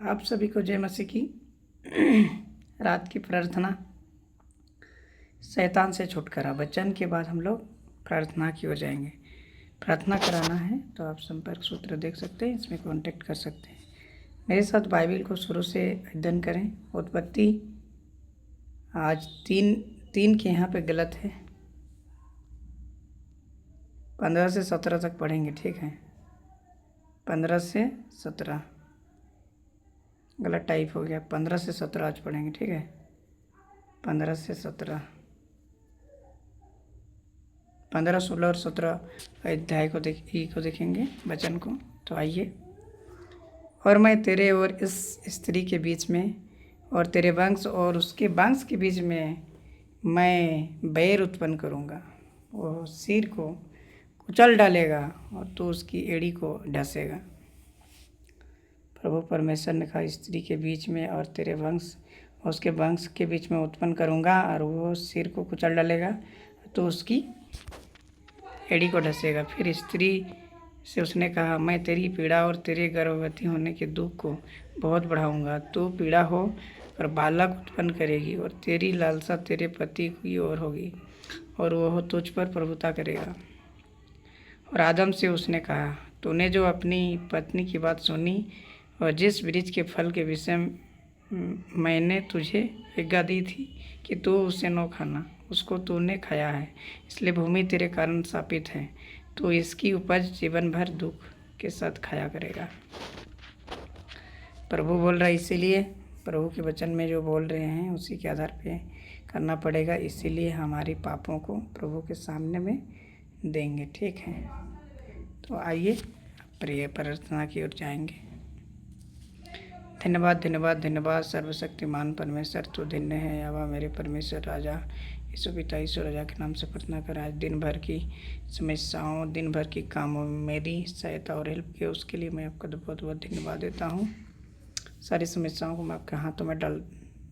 आप सभी को जय मसीह की। रात की प्रार्थना, शैतान से छुटकारा। वचन के बाद हम लोग प्रार्थना की ओर जाएंगे। प्रार्थना कराना है तो आप संपर्क सूत्र देख सकते हैं, इसमें कांटेक्ट कर सकते हैं। मेरे साथ बाइबल को शुरू से अध्ययन करें। उत्पत्ति आज तीन के यहाँ पे गलत है, 15 से 17 तक पढ़ेंगे, ठीक है। 15 से 17 गलत टाइप हो गया, 15 से 17 आज पढ़ेंगे, ठीक है। 15 से 17, 15, 16 और 17 अध्याय को देखेंगे वचन को। तो आइए। और मैं तेरे और इस स्त्री के बीच में और तेरे वंश और उसके वंश के बीच में मैं बैर उत्पन्न करूँगा। वो सिर को कुचल डालेगा और तू उसकी एड़ी को ढसेगा। प्रभु परमेश्वर ने कहा, स्त्री के बीच में और तेरे वंश और उसके वंश के बीच में उत्पन्न करूँगा, और वो सिर को कुचल डालेगा तो उसकी एड़ी को ढसेगा। फिर स्त्री से उसने कहा, मैं तेरी पीड़ा और तेरे गर्भवती होने के दुख को बहुत बढ़ाऊंगा। तू पीड़ा हो और बालक उत्पन्न करेगी, और तेरी लालसा तेरे पति की ओर होगी, और वह तुझ पर प्रभुता करेगा। और आदम से उसने कहा, तूने जो अपनी पत्नी की बात सुनी और जिस वृक्ष के फल के विषय मैंने तुझे आज्ञा दी थी कि तू उसे न खाना, उसको तूने खाया है, इसलिए भूमि तेरे कारण शापित है। तो इसकी उपज जीवन भर दुख के साथ खाया करेगा। प्रभु बोल रहा है, इसीलिए प्रभु के वचन में जो बोल रहे हैं उसी के आधार पे करना पड़ेगा। इसीलिए हमारी पापों को प्रभु के सामने में देंगे, ठीक है। तो आइए प्रिय प्रार्थना की ओर जाएंगे। धन्यवाद धन्यवाद धन्यवाद सर्वशक्तिमान परमेश्वर, तू धन्य है। आवा मेरे परमेश्वर राजा यीशु पिता ईश्वर राजा के नाम से प्रार्थना कर। आज दिन भर की समस्याओं, दिन भर की कामों में मेरी सहायता और हेल्प की, उसके लिए मैं आपका बहुत बहुत धन्यवाद देता हूँ। सारी समस्याओं को मैं आपके हाथों में डाल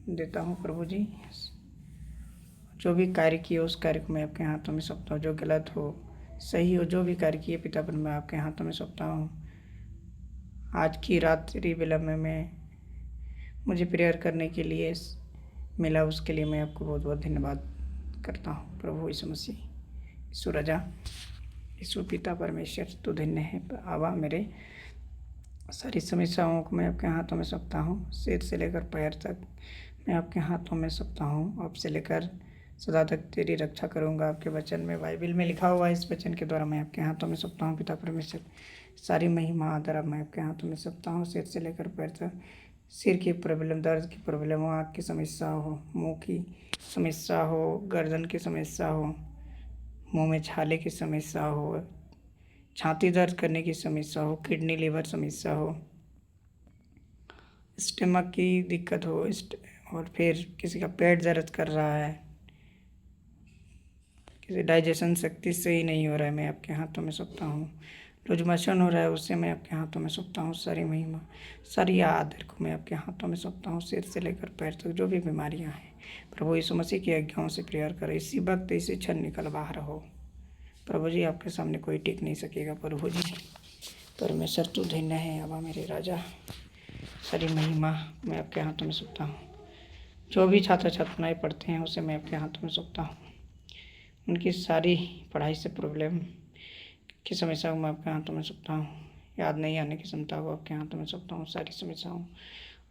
देता हूँ प्रभु जी। जो भी कार्य किए उस कार्य को मैं आपके हाथों में सौंपता हूँ। जो गलत हो सही हो, जो भी कार्य किए पिता पर मैं आपके हाथों में सौंपता हूँ। आज की रात्रि विलंब में मुझे प्रेयर करने के लिए मिला, उसके लिए मैं आपको बहुत बहुत धन्यवाद करता हूँ। प्रभु यीशु मसीह, यीशु राजा, यीशु पिता परमेश्वर, तू धन्य है। आवा मेरे सारी समस्याओं को मैं आपके हाथों में सौंपता हूँ। सिर से लेकर पैर तक मैं आपके हाथों में सौंपता हूँ। अब से लेकर सदा तक तेरी रक्षा करूँगा। आपके वचन में, बाइबल में लिखा हुआ है, इस वचन के द्वारा मैं आपके हाथों में सौंपता हूँ। पिता परमेश्वर, सारी महिमा आदर अब मैं आपके हाथों में सौंपता हूँ। सिर से लेकर पैर तक, सिर की प्रॉब्लम, दर्द की प्रॉब्लम हो, आँख की समस्या हो, मुंह की समस्या हो, गर्दन की समस्या हो, मुंह में छाले की समस्या हो, छाती दर्द करने की समस्या हो, किडनी लीवर समस्या हो, स्टमक की दिक्कत हो, और फिर किसी का पेट दर्द कर रहा है, किसी डाइजेशन शक्ति से ही नहीं हो रहा है, मैं आपके हाथों में सौंपता हूँ। लूज मोशन हो रहा है, उससे मैं आपके हाथों में सौंपता हूँ। सारी महिमा, सारी आदर को मैं आपके हाथों में सौंपता हूँ। सिर से लेकर पैर तक जो भी बीमारियाँ हैं, प्रभु यीशु मसीह की आज्ञाओं से प्रेयर करें। इसी वक्त इसी क्षण निकल बाहर हो प्रभु जी। आपके सामने कोई टिक नहीं सकेगा प्रभु जी। परमेश्वर तू धन्य है। आवा मेरे राजा, सारी महिमा मैं आपके हाथों में सौंपता हूँ। जो भी छात्र छात्राएँ पढ़ते हैं उसे मैं आपके हाथों में सौंपता हूँ। उनकी सारी पढ़ाई से प्रॉब्लम की समस्या को मैं आपके हाथों में सौंपता हूँ। याद नहीं आने की क्षमता को आपके हाथों में सौंपता हूँ। सारी समस्याओं,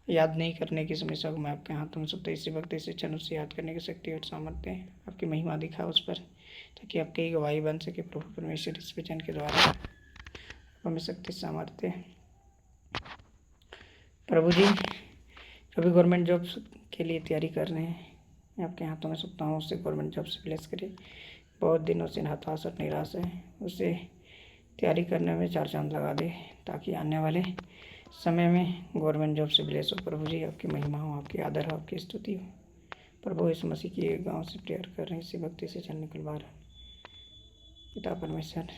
याद नहीं करने की समस्या को मैं आपके हाथों में सौंपता हूँ। इसी वक्त इसी क्षण उसे याद करने की शक्ति और सामर्थ्य आपकी महिमा दिखा उस पर, ताकि आपकी ही गवाही बन सके प्रभु परमेश्वर। इस वचन के द्वारा हमें शक्ति सामर्थ्य प्रभु जी। जो भी गवर्नमेंट जॉब्स के लिए तैयारी कर रहे हैं, मैं आपके हाथों में सौंपता हूँ। उससे गवर्नमेंट जॉब से ब्लेस करे। बहुत दिनों से हताश और निराश है, उसे तैयारी करने में 4 चांद लगा दे, ताकि आने वाले समय में गवर्नमेंट जॉब से ब्लेस हो प्रभु जी। आपकी महिमा हो, आपकी आदर हो, आपकी स्तुति हो प्रभु। यीशु मसीह की गाँव से प्रेयर कर रहे हैं। इसी भक्ति से चल निकल बाहर पिता परमेश्वर।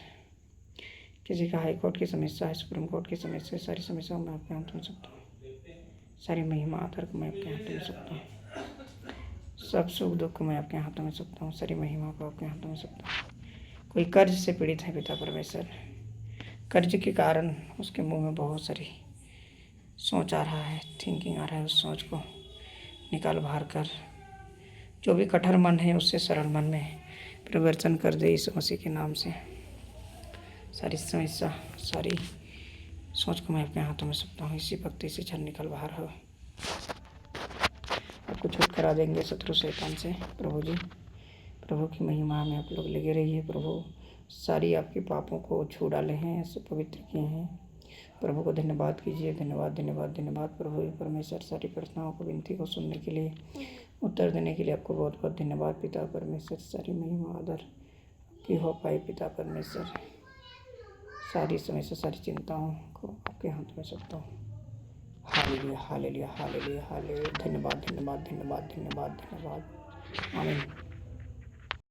किसी का हाई कोर्ट की समस्या है, सुप्रीम कोर्ट की समस्या, सारी समस्याओं में आपके हाथों में सौंपता हूँ। सारी महिमा आदर को मैं आपके हाथों में सौंपता हूँ। सब सुख दुख को मैं आपके हाथों में सौंपता हूँ। सारी महिमा को आपके हाथों में सौंपता हूँ। कोई कर्ज से पीड़ित है पिता परमेश्वर, कर्ज के कारण उसके मुंह में बहुत सारी सोच आ रहा है, थिंकिंग आ रहा है, उस सोच को निकाल बाहर कर, जो भी कठोर मन है उससे सरल मन में परिवर्तन कर दे यीशु मसीह के नाम से। सारी समस्या, सारी सोच को मैं अपने हाथों में सौंपता हूँ। इसी भक्ति से झड़ निकल बाहर हो। आपको छुटकारा देंगे शत्रु शैतान से प्रभु जी। प्रभु की महिमा में आप लोग लगे रहिए। प्रभु सारी आपके पापों को छू डाले हैं, ऐसे पवित्र किए हैं। प्रभु को धन्यवाद कीजिए। धन्यवाद धन्यवाद धन्यवाद प्रभु परमेश्वर। सारी प्रार्थनाओं को, विनती को सुनने के लिए, उत्तर देने के लिए आपको बहुत बहुत धन्यवाद पिता परमेश्वर। सारी महिमा आदर की हो पाए पिता परमेश्वर। सारी समस्या, सारी चिंताओं को आपके हाथ में सौंपता हूँ। Hallelujah hallelujah hallelujah hallelujah. धन्यवाद धन्यवाद धन्यवाद धन्यवाद धन्यवाद। आमीन।